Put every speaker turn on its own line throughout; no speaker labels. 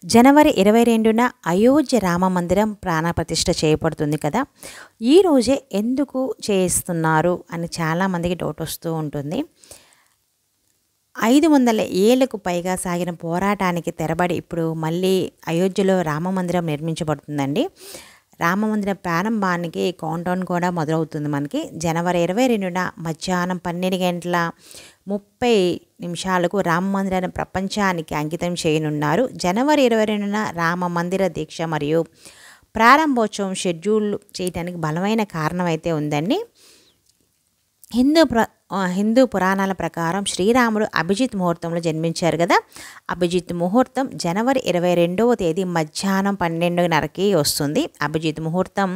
జనవరి 22న అయోధ్య రామ మందిరం ప్రాణప్రతిష్ఠ చేయబడుతుంది కదా. ఈ రోజే ఎందుకు చేస్తున్నారు అని చాలామందికి డౌట్ వస్తూ ఉంటుంది. 500 ఏళ్లకు పైగా సాగిన పోరాటానికి తెరబడి ఇప్పుడు మళ్ళీ అయోధ్యలో రామ మందిరం నిర్మించబడుతుందండి. రామ మందిర ప్రారంభానికి కౌంటౌన్ కూడా మొదలవుతుంది. మనకి జనవరి 22న మధ్యాహ్నం 12:30 రామ మందిరాన్ని ప్రపంచానికి అంకితం చేయనున్నారు. జనవరి 22న రామ మందిర దీక్ష మరియు ప్రారంభోత్సవం షెడ్యూల్ చేయడానికి బలమైన కారణం అయితే ఉందండి. హిందూ పురాణాల ప్రకారం శ్రీరాముడు అభిజిత్ ముహూర్తంలో జన్మించారు కదా. అభిజిత్ ముహూర్తం జనవరి 22వ తేదీ మధ్యాహ్నం 12:30కి వస్తుంది. అభిజిత్ ముహూర్తం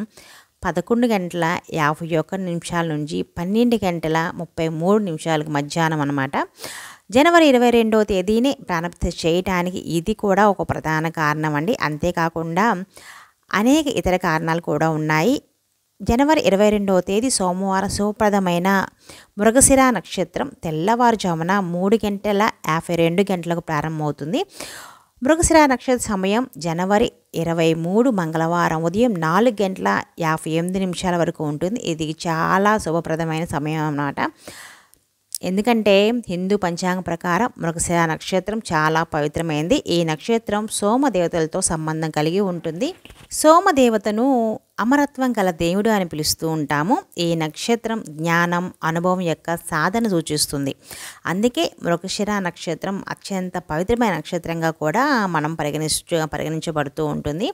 11:51 నుంచి 12:33 మధ్యాహ్నం అన్నమాట. జనవరి 22వ తేదీని ప్రారంభ చేయడానికి ఇది కూడా ఒక ప్రధాన కారణం అండి. అంతేకాకుండా అనేక ఇతర కారణాలు కూడా ఉన్నాయి. జనవరి 22వ తేదీ సోమవారం శుభప్రదమైన మృగశిర నక్షత్రం తెల్లవారుజామున 3:52 ప్రారంభమవుతుంది. మృగశిర నక్షత్ర సమయం జనవరి 23 మంగళవారం ఉదయం 4:58 వరకు ఉంటుంది. ఇది చాలా శుభప్రదమైన సమయం అన్నమాట. ఎందుకంటే హిందూ పంచాంగం ప్రకారం మృగశిర నక్షత్రం చాలా పవిత్రమైనది. ఈ నక్షత్రం సోమదేవతలతో సంబంధం కలిగి ఉంటుంది. సోమదేవతను అమరత్వం గల దేవుడు అని పిలుస్తూ ఉంటాము. ఈ నక్షత్రం జ్ఞానం, అనుభవం యొక్క సాధన సూచిస్తుంది. అందుకే మృగశిర నక్షత్రం అత్యంత పవిత్రమైన నక్షత్రంగా కూడా మనం పరిగణించబడుతూ ఉంటుంది.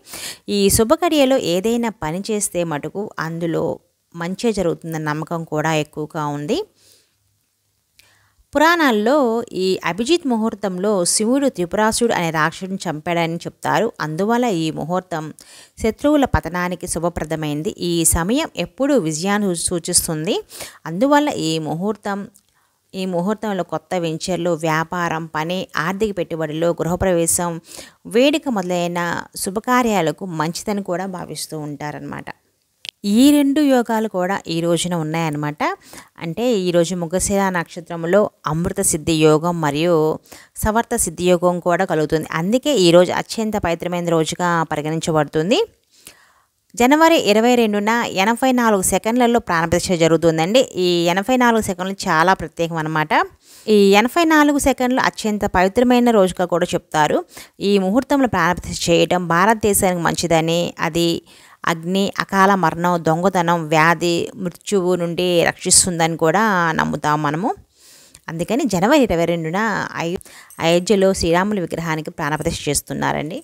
ఈ శుభఘడియలో ఏదైనా పని చేస్తే మటుకు అందులో మంచి జరుగుతుందన్న నమ్మకం కూడా ఎక్కువగా ఉంది. పురాణాల్లో ఈ అభిజిత్ ముహూర్తంలో శివుడు త్రిపురాసుడు అనే రాక్షసుడిని చంపాడని చెప్తారు. అందువల్ల ఈ ముహూర్తం శత్రువుల పతనానికి శుభప్రదమైంది. ఈ సమయం ఎప్పుడూ విజయాన్ని సూచిస్తుంది. అందువల్ల ఈ ముహూర్తంలో కొత్త వెంచర్లు, వ్యాపారం, పని, ఆర్థిక పెట్టుబడులు, గృహప్రవేశం, వేడుక మొదలైన శుభకార్యాలకు మంచిదని కూడా భావిస్తూ ఉంటారనమాట. ఈ రెండు యోగాలు కూడా ఈ రోజున ఉన్నాయన్నమాట. అంటే ఈరోజు మృగశిర నక్షత్రంలో అమృత సిద్ధి యోగం మరియు సవర్త సిద్ధి యోగం కూడా కలుగుతుంది. అందుకే ఈరోజు అత్యంత పవిత్రమైన రోజుగా పరిగణించబడుతుంది. జనవరి 22న 84 సెకండ్లలో ప్రాణప్రతిష్ఠ జరుగుతుందండి. ఈ 84 సెకండ్లు చాలా ప్రత్యేకం అన్నమాట. ఈ 84 సెకండ్లు అత్యంత పవిత్రమైన రోజుగా కూడా చెప్తారు. ఈ ముహూర్తంలో ప్రాణప్రతిష్ఠ చేయడం భారతదేశానికి మంచిదని, అది అగ్ని, అకాల మరణం, దొంగతనం, వ్యాధి, మృత్యువు నుండి రక్షిస్తుందని కూడా నమ్ముతాం మనము. అందుకని జనవరి 22న అయోధ్యలో శ్రీరాముల విగ్రహానికి ప్రాణప్రతిష్ఠ చేస్తున్నారండి.